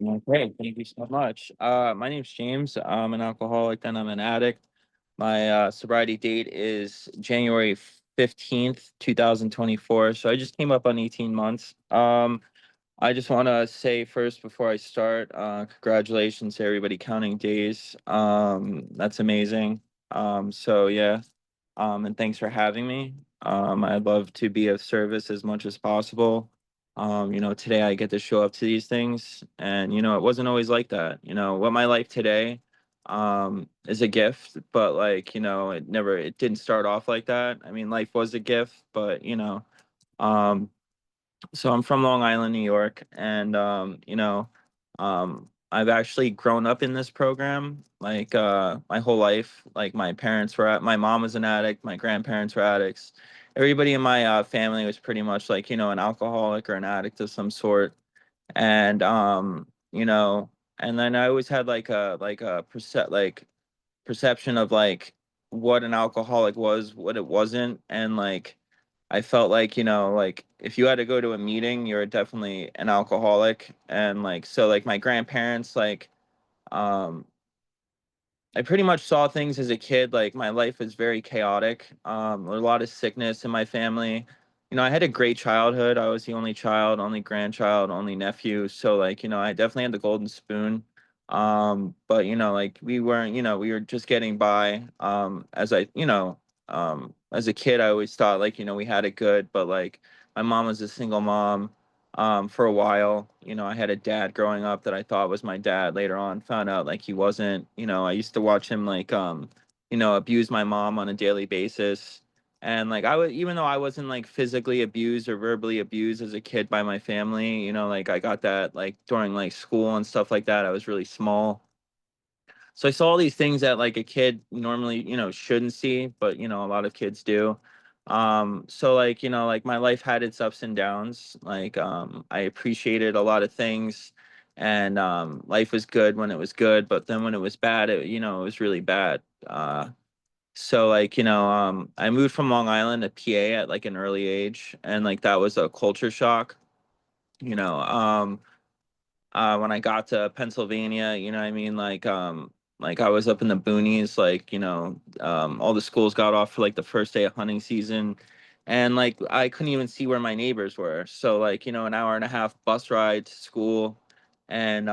Okay, thank you so much. My name's James. I'm an alcoholic and I'm an addict. My sobriety date is January 15th, 2024. So I just came up on 18 months. I just want to say first before I start, congratulations to everybody counting days. That's amazing. So yeah, and thanks for having me. I'd love to be of service as much as possible. Today I get to show up to these things, and it wasn't always like that. What my life today is a gift, but like, it didn't start off like that. I mean, life was a gift, but um so I'm from Long Island, New York, and I've actually grown up in this program like my whole life. Like my mom was an addict, my grandparents were addicts. Everybody in my family was pretty much like, an alcoholic or an addict of some sort. And and then I always had like a perception of like what an alcoholic was, what it wasn't, and like I felt like, like if you had to go to a meeting, you're definitely an alcoholic. And like so like my grandparents um I pretty much saw things as a kid. Like my life was very chaotic. A lot of sickness in my family. I had a great childhood. I was the only child, only grandchild, only nephew. So like, I definitely had the golden spoon. But like we weren't, we were just getting by. As a kid, I always thought like, we had it good, but like my mom was a single mom for a while. I had a dad growing up that I thought was my dad. Later on, found out like he wasn't. I used to watch him like abuse my mom on a daily basis. And like I was, even though I wasn't like physically abused or verbally abused as a kid by my family, like I got that like during like school and stuff like that. I was really small. So I saw all these things that like a kid normally, shouldn't see, but a lot of kids do. So like, like my life had its ups and downs. Like I appreciated a lot of things, and life was good when it was good, but then when it was bad, it was really bad. So like, I moved from Long Island to PA at like an early age, and like that was a culture shock. You know, um when I got to Pennsylvania, what I mean, like I was up in the boonies, like, all the schools got off for like the first day of hunting season, and like I couldn't even see where my neighbors were. So like, an hour and a half bus ride to school, and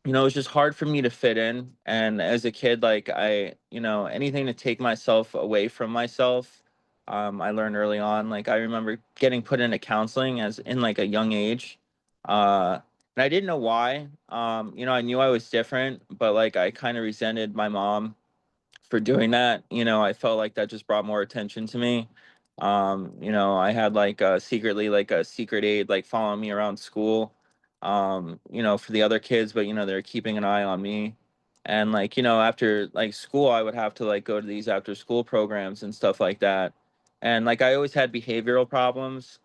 it was just hard for me to fit in. And as a kid, like anything to take myself away from myself. I learned early on, like I remember getting put into counseling as in like a young age. And I didn't know why. I knew I was different, but like I kind of resented my mom for doing that. I felt like that just brought more attention to me. I had like secretly like a secret aide like following me around school, for the other kids, but they're keeping an eye on me. And like, after like school, I would have to like go to these after school programs and stuff like that. And like I always had behavioral problems.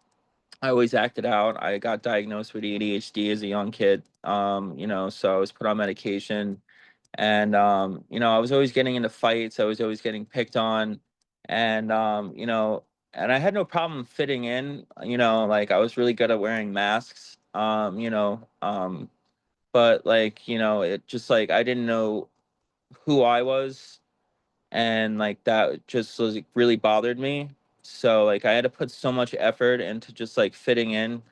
I always acted out. I got diagnosed with ADHD as a young kid. So I was put on medication, and I was always getting into fights. I was always getting picked on, and and I had no problem fitting in. Like I was really good at wearing masks. But like it just like I didn't know who I was, and like that just was like, really bothered me. So like I had to put so much effort into just like fitting in,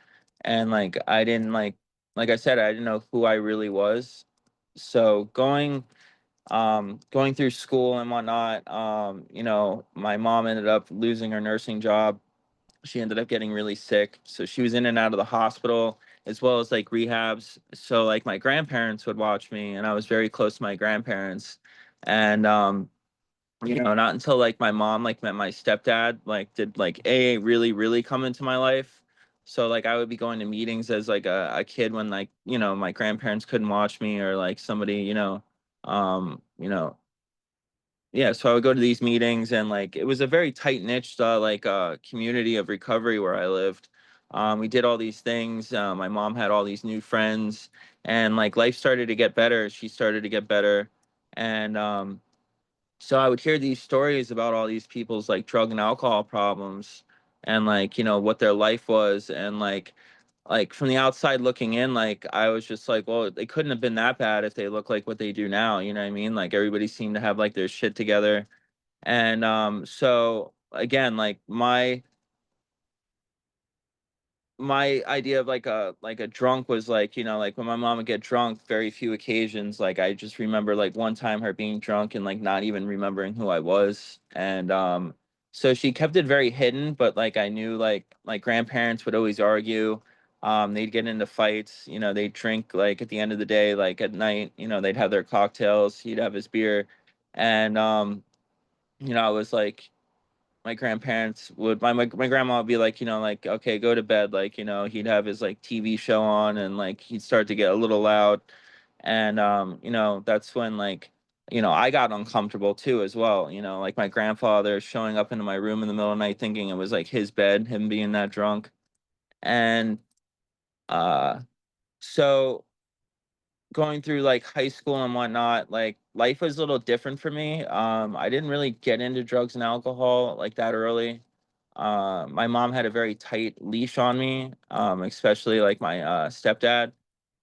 and like I didn't like I said, I didn't know who I really was. So going through school and whatnot, my mom ended up losing her nursing job. She ended up getting really sick, so she was in and out of the hospital as well as like rehabs. So like my grandparents would watch me, and I was very close to my grandparents. And not until like my mom like met my stepdad, like did like AA really, really come into my life. So like I would be going to meetings as like a kid when like, my grandparents couldn't watch me, or like somebody, um, you know, yeah, so I would go to these meetings, and like it was a very tight niche community of recovery where I lived. We did all these things. My mom had all these new friends, and like life started to get better. She started to get better. And so I would hear these stories about all these people's like drug and alcohol problems, and like, what their life was. And like like from the outside looking in, like I was just like, well, they couldn't have been that bad if they look like what they do now. You know what I mean? Like everybody seemed to have like their shit together. And so again, like my idea of like a drunk was like, you know, like when my mom would get drunk, very few occasions. Like I just remember like one time her being drunk and like not even remembering who I was. And so she kept it very hidden, but like I knew like my grandparents would always argue. They'd get into fights, you know, they'd drink like at the end of the day, like at night, you know, they'd have their cocktails, he'd have his beer. And you know, I was like my grandparents would my grandma would be like, you know, like, okay, go to bed. Like, you know, he'd have his like TV show on and like he'd start to get a little loud. And you know, that's when like, you know, I got uncomfortable too as well. You know, like my grandfather showing up into my room in the middle of the night thinking it was like his bed, him being that drunk. And uh so going through like high school and whatnot, like life was a little different for me. I didn't really get into drugs and alcohol like that early. My mom had a very tight leash on me, especially like my stepdad.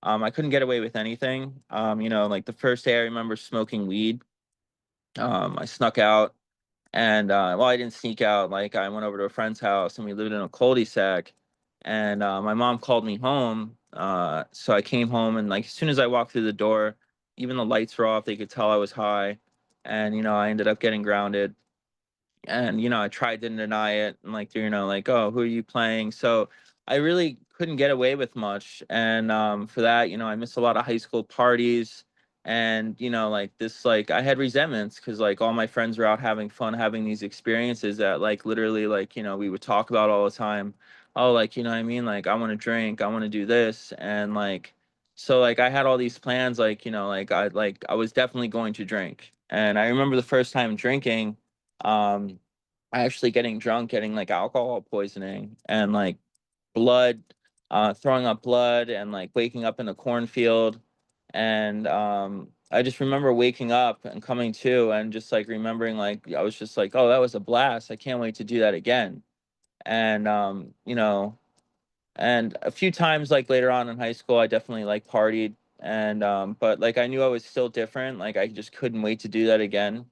I couldn't get away with anything. You know, like the first day I remember smoking weed. I snuck out and well, I didn't sneak out. Like I went over to a friend's house and we lived in a cul-de-sac. And my mom called me home. So I came home and like as soon as I walked through the door, even the lights were off. They could tell I was high, and you know I ended up getting grounded. And you know I tried to deny it and like you know like, oh, who are you playing? So I really couldn't get away with much. And for that, you know, I missed a lot of high school parties. And you know like this, like I had resentments because like all my friends were out having fun, having these experiences that like literally like, you know, we would talk about all the time. Oh, like, you know what I mean, like I want to drink, I want to do this. And like so like I had all these plans, like, you know, like I was definitely going to drink. And I remember the first time drinking, um actually getting drunk, getting like alcohol poisoning and like blood, throwing up blood and like waking up in a cornfield. And I just remember waking up and coming to and just like remembering like I was just like, oh, that was a blast, I can't wait to do that again. And you know, and a few times like later on in high school I definitely like partied. And but like I knew I was still different, like I just couldn't wait to do that again.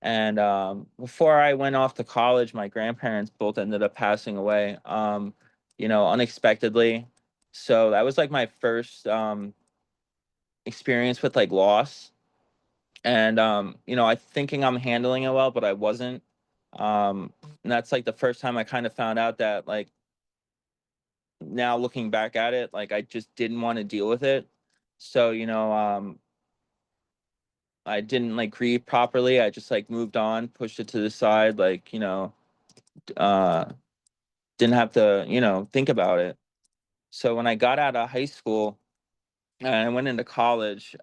And before I went off to college, my grandparents both ended up passing away, you know, unexpectedly. So that was like my first experience with like loss. And you know, I thinking I'm handling it well, but I wasn't. And that's like the first time I kind of found out that like now looking back at it, like I just didn't want to deal with it. So, you know, I didn't like grieve properly. I just like moved on, pushed it to the side, like, you know, uh didn't have to, you know, think about it. So when I got out of high school and I went into college,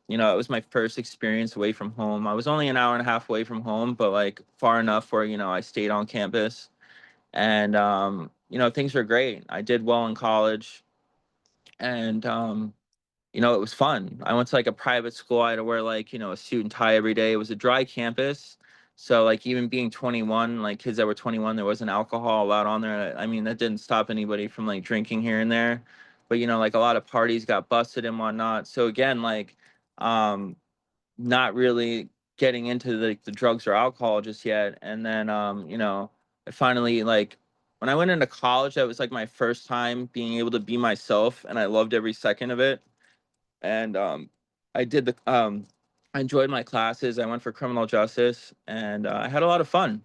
you know, it was my first experience away from home. I was only an hour and a half away from home, but like far enough where, you know, I stayed on campus. And you know, things were great. I did well in college. And you know, it was fun. I went to like a private school. I had to wear like, you know, a suit and tie every day. It was a dry campus. So like even being 21, like kids that were 21, there wasn't alcohol allowed on there. I mean, that didn't stop anybody from like drinking here and there. But you know, like a lot of parties got busted and whatnot. So again, like um not really getting into the drugs or alcohol just yet. And then you know, I finally like when I went into college, that was like my first time being able to be myself and I loved every second of it. And I did the I enjoyed my classes. I went for criminal justice, and I had a lot of fun.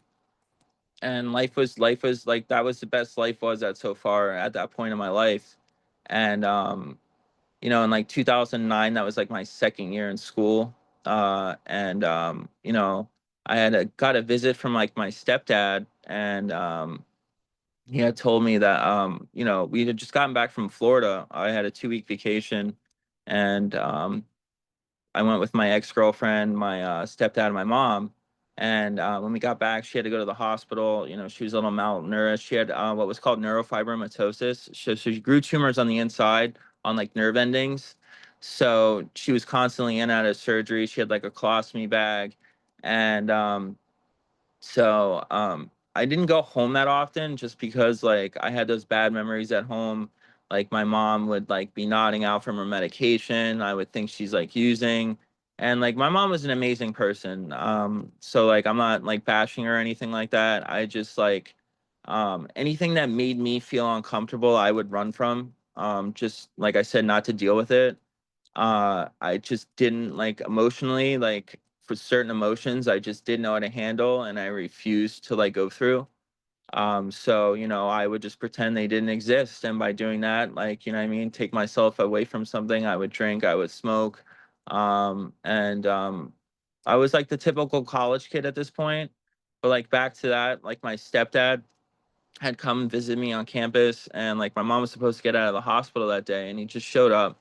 And life was like that was the best life was at so far at that point in my life. And you know, in like 2009, that was like my second year in school. And you know, got a visit from like my stepdad, and he had told me that you know, we had just gotten back from Florida. I had a 2 week vacation, and I went with my ex-girlfriend, my stepdad, and my mom. And when we got back, she had to go to the hospital. You know, she was a little malnourished. She had what was called neurofibromatosis. So she grew tumors on the inside on like nerve endings. So she was constantly in and out of surgery. She had like a colostomy bag. And I didn't go home that often just because like I had those bad memories at home. Like my mom would like be nodding out from her medication. I would think she's like using. And like my mom was an amazing person. So like I'm not like bashing her or anything like that. I just like anything that made me feel uncomfortable, I would run from. Just like I said, not to deal with it. I just didn't like emotionally, like for certain emotions, I just didn't know how to handle and I refused to like go through. So, I would just pretend they didn't exist. And by doing that, like, you know what I mean, take myself away from something, I would drink, I would smoke. And I was like the typical college kid at this point. But like back to that, like my stepdad had come visit me on campus and like my mom was supposed to get out of the hospital that day and he just showed up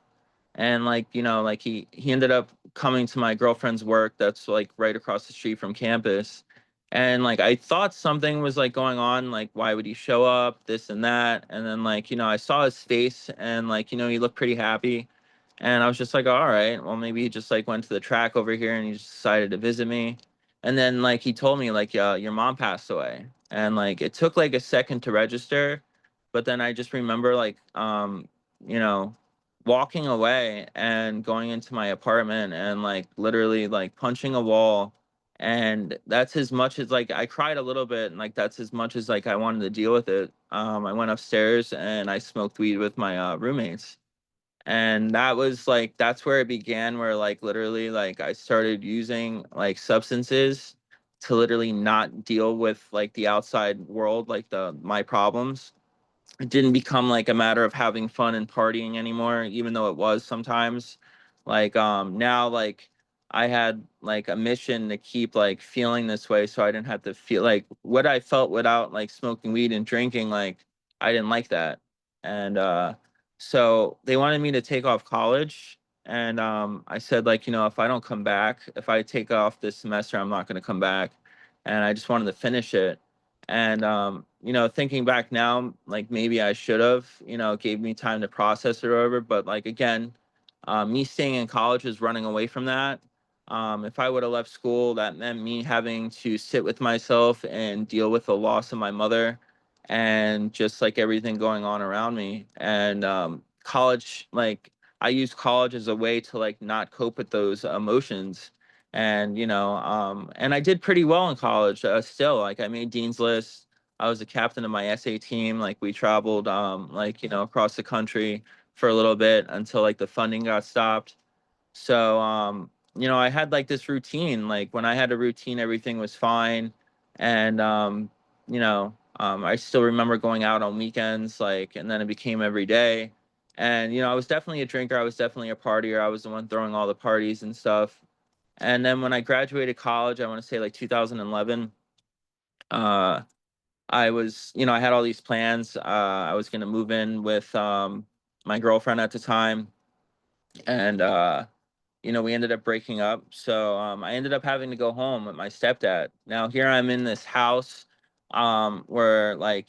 and like like he ended up coming to my girlfriend's work that's like right across the street from campus, and like I thought something was like going on, like why would he show up, this and that, and then like I saw his face and like he looked pretty happy, and I was just like, all right, well maybe he just like went to the track over here and he just decided to visit me. And then like he told me like, yeah, your mom passed away, and like it took like a second to register, but then I just remember like you know walking away and going into my apartment and like literally like punching a wall, and that's as much as like I cried a little bit and like that's as much as like I wanted to deal with it. I went upstairs and I smoked weed with my roommates, and that was like that's where it began, where like literally like I started using like substances to literally not deal with like the outside world, like the my problems. It didn't become like a matter of having fun and partying anymore, even though it was sometimes. Like now like I had like a mission to keep like feeling this way so I didn't have to feel like what I felt without like smoking weed and drinking, like I didn't like that. And so they wanted me to take off college, and I said like, if I don't come back, if I take off this semester, I'm not going to come back. And I just wanted to finish it. And thinking back now, like maybe I should have, it gave me time to process it or whatever. But like again, me staying in college was running away from that. If I would have left school, that meant me having to sit with myself and deal with the loss of my mother and just like everything going on around me. And college, like I used college as a way to like not cope with those emotions. And and I did pretty well in college, still. Like I made dean's list. I was the captain of my SA team. Like we traveled like across the country for a little bit until like the funding got stopped. So I had like this routine. Like when I had a routine, everything was fine. And I still remember going out on weekends, like, and then it became every day. And I was definitely a drinker, I was definitely a partier, I was the one throwing all the parties and stuff. And then when I graduated college, I want to say like 2011, uh, I was, I had all these plans. I was going to move in with my girlfriend at the time. And, we ended up breaking up. So I ended up having to go home with my stepdad. Now, here I'm in this house where, like,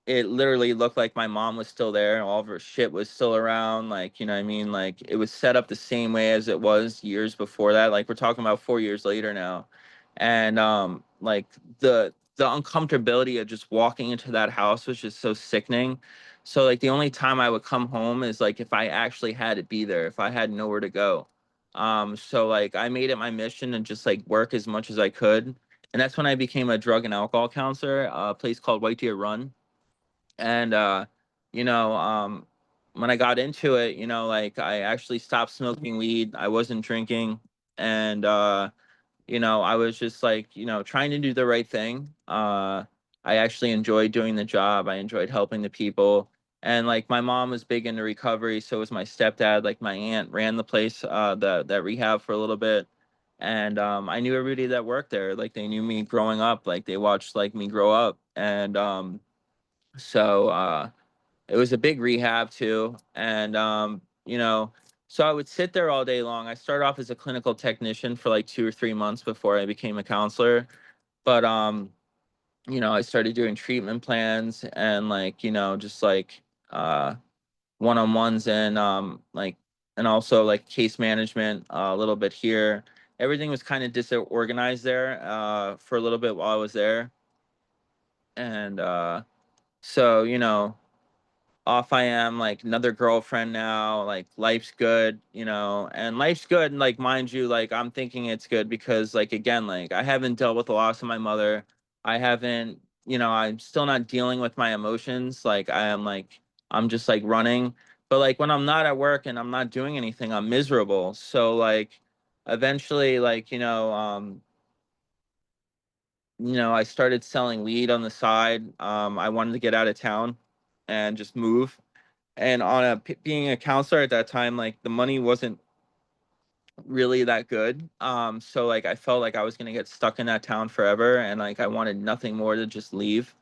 it literally looked like my mom was still there. All of her shit was still around. Like, you know what I mean? Like, it was set up the same way as it was years before that. Like, we're talking about 4 years later now. And, like, the uncomfortability of just walking into that house was just so sickening. So, like, the only time I would come home is, like, if I actually had to be there, if I had nowhere to go. So, like, I made it my mission to just, like, work as much as I could. And that's when I became a drug and alcohol counselor, a place called White Deer Run. And you know um when I got into it, like I actually stopped smoking weed, I wasn't drinking. And I was just like, trying to do the right thing. I actually enjoyed doing the job, I enjoyed helping the people. And like my mom was big into recovery, so was my stepdad. Like my aunt ran the place, that rehab, for a little bit. And I knew everybody that worked there, like they knew me growing up, like they watched like me grow up. And so it was a big rehab too. And so I would sit there all day long. I started off as a clinical technician for like 2 or 3 months before I became a counselor. But I started doing treatment plans and like, just like one-on-ones, and like, and also like case management, a little bit here. Everything was kind of disorganized there for a little bit while I was there. And so off I am, like another girlfriend now, like life's good, and life's good. And like, mind you, like I'm thinking it's good because like, again, like I haven't dealt with the loss of my mother. I haven't, I'm still not dealing with my emotions. Like I'm just like running. But like when I'm not at work and I'm not doing anything, I'm miserable. So like eventually, like, I started selling weed on the side. I wanted to get out of town and just move. And being a counselor at that time, like the money wasn't really that good. So like I felt like I was gonna get stuck in that town forever, and like I wanted nothing more to just leave.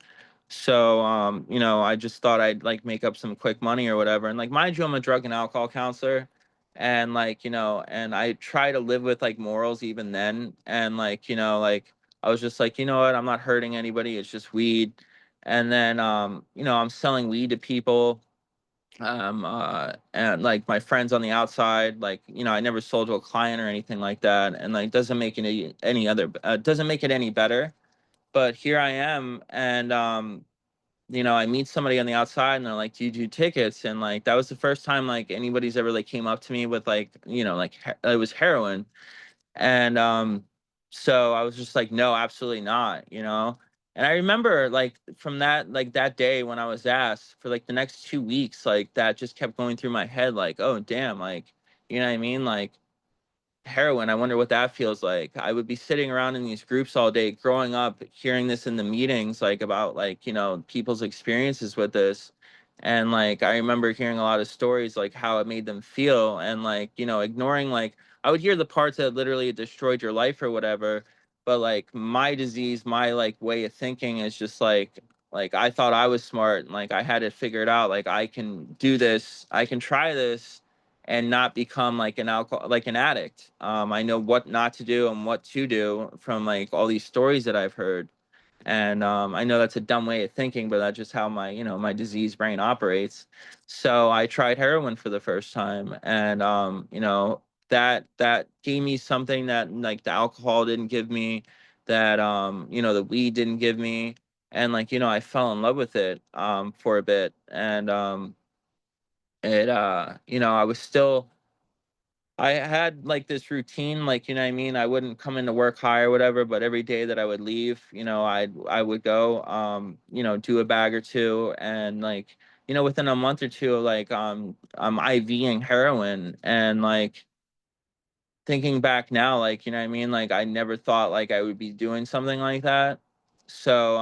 So I just thought I'd like make up some quick money or whatever. And like, mind you, I'm a drug and alcohol counselor, and like, and I try to live with like morals even then. And like, like I was just like, you know what, I'm not hurting anybody. It's just weed. And then I'm selling weed to people, and like my friends on the outside, like, I never sold to a client or anything like that, and like doesn't make any other doesn't make it any better. But here I am, and I meet somebody on the outside and they're like, do you do tickets? And like that was the first time like anybody's ever like came up to me with like, like it was heroin. And so I was just like, no, absolutely not. And I remember like from that day when I was asked, for like the next 2 weeks, like that just kept going through my head, like, oh damn, like, you know what I mean? Like, heroin, I wonder what that feels like. I would be sitting around in these groups all day growing up, hearing this in the meetings, like about like, people's experiences with this. And like, I remember hearing a lot of stories, like how it made them feel. And like, ignoring, like, I would hear the parts that literally destroyed your life or whatever. But like my disease, my like way of thinking is just like I thought I was smart and like I had it figured out. Like I can do this, I can try this and not become like an addict. I know what not to do and what to do from like all these stories that I've heard. And I know that's a dumb way of thinking, but that's just how my diseased brain operates. So I tried heroin for the first time, and that gave me something that like the alcohol didn't give me, that the weed didn't give me. And like, I fell in love with it for a bit. And I was still, I had like this routine, like, you know what I mean? I wouldn't come into work high or whatever, but every day that I would leave, I would go, do a bag or two. And like, within a month or two, like, I'm IVing heroin. And like, thinking back now, like, you know what I mean? Like, I never thought like I would be doing something like that. So,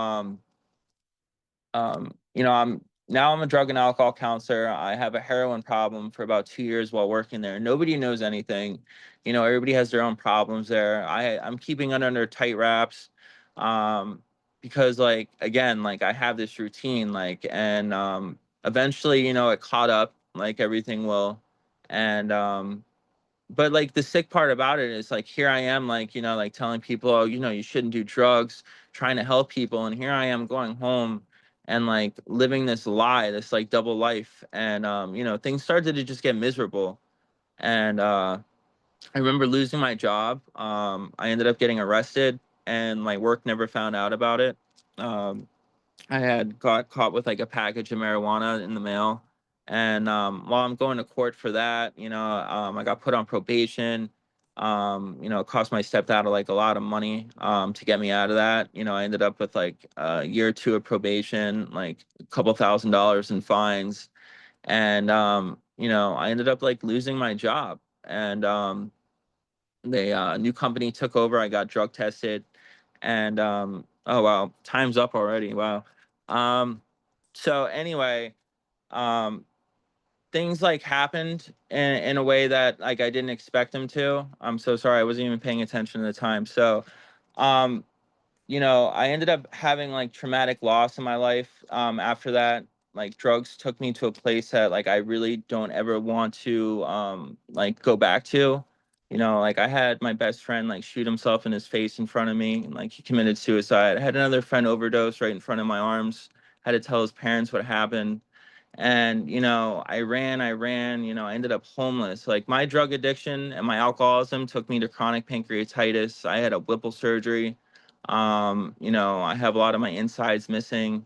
I'm a drug and alcohol counselor. I have a heroin problem for about 2 years while working there. Nobody knows anything. Everybody has their own problems there. I'm keeping it under tight wraps, um, because like again, like I have this routine, like, and eventually, it caught up, like everything will. And but like the sick part about it is like here I am, like, like telling people, oh, you shouldn't do drugs, trying to help people. And here I am going home and like living this lie, this like double life. And things started to just get miserable. And I remember losing my job. I ended up getting arrested, and my work never found out about it. um I had got caught with like a package of marijuana in the mail. And while I'm going to court for that, I got put on probation. It cost my stepdad like a lot of money to get me out of that. I ended up with like a year or two of probation, like a couple $1,000s in fines. And I ended up like losing my job. And the new company took over. I got drug tested. And oh wow, time's up already. Wow. um so anyway, um things like happened in a way that like I didn't expect them to. I'm so sorry, I wasn't even paying attention at the time. So um I ended up having like traumatic loss in my life. After that, like drugs took me to a place that like I really don't ever want to like go back to. Like I had my best friend like shoot himself in his face in front of me, and like he committed suicide. I had another friend overdose right in front of my arms. Had to tell his parents what happened. And I ended up homeless. Like my drug addiction and my alcoholism took me to chronic pancreatitis. I had a Whipple surgery. I have a lot of my insides missing.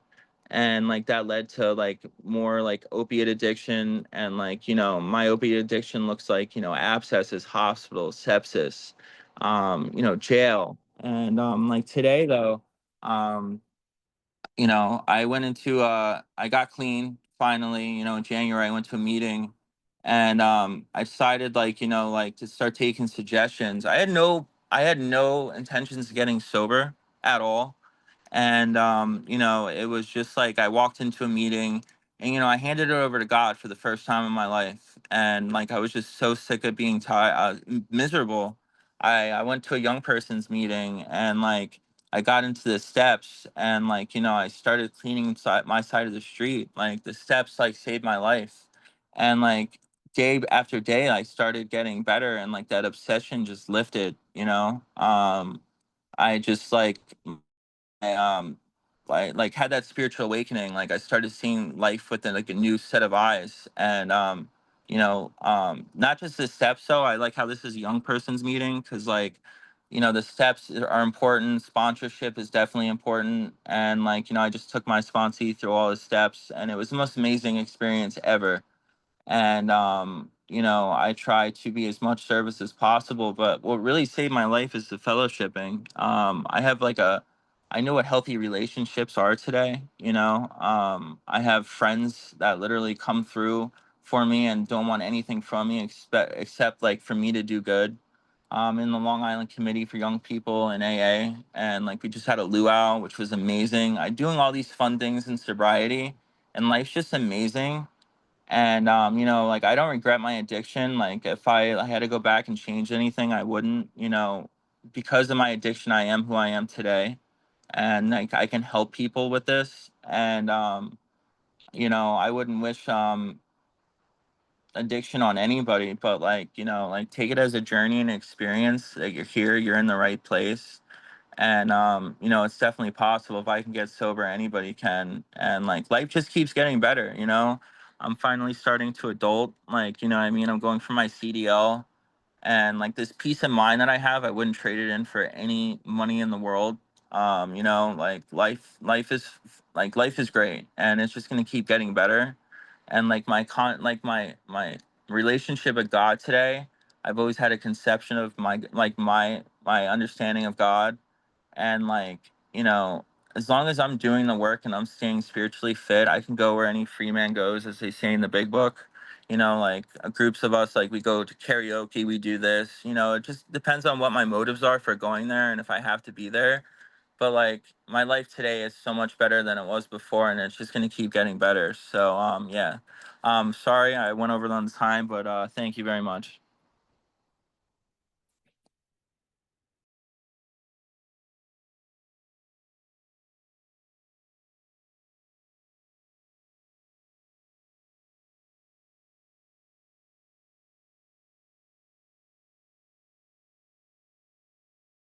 and like that led to like more like opiate addiction, and like my opiate addiction looks like abscesses, hospitals, sepsis, jail. And like today though, um I went into I got clean finally, in January. I went to a meeting, and I decided like, like to start taking suggestions. I had no intentions of getting sober at all. And it was just like I walked into a meeting, and I handed it over to God for the first time in my life. And like I was just so sick of being tired, miserable. I went to a young person's meeting, and like I got into the steps, and like I started cleaning my side of the street. Like the steps like saved my life. And like day after day I started getting better, and like that obsession just lifted. I just I like had that spiritual awakening. Like I started seeing life with like a new set of eyes. And not just the steps though. I like how this is a young person's meeting, because like the steps are important. Sponsorship is definitely important. And like I just took my sponsee through all the steps, and it was the most amazing experience ever. And I try to be as much service as possible, but what really saved my life is the fellowshipping. I know what healthy relationships are today. I have friends that literally come through for me and don't want anything from me except like for me to do good. In the Long Island Committee for Young People in AA, and like we just had a luau, which was amazing. I doing all these fun things in sobriety, and life's just amazing. And like I don't regret my addiction. Like if I had to go back and change anything, I wouldn't. Because of my addiction, I am who I am today, and like I can help people with this. And I wouldn't wish addiction on anybody, but like like take it as a journey and experience. That you're here, you're in the right place. And it's definitely possible. If I can get sober, anybody can. And like life just keeps getting better. I'm finally starting to adult, like what I mean, I'm going for my CDL, and like this peace of mind that I have, I wouldn't trade it in for any money in the world. Like life is great, and it's just going to keep getting better. And like my relationship with God today, I've always had a conception of my understanding of God. And like as long as I'm doing the work and I'm staying spiritually fit, I can go where any free man goes, as they say in the big book. Like groups of us, like we go to karaoke, we do this. It just depends on what my motives are for going there, and if I have to be there. But like my life today is so much better than it was before, and it's just going to keep getting better. So yeah. Sorry I went over on time, but thank you very much.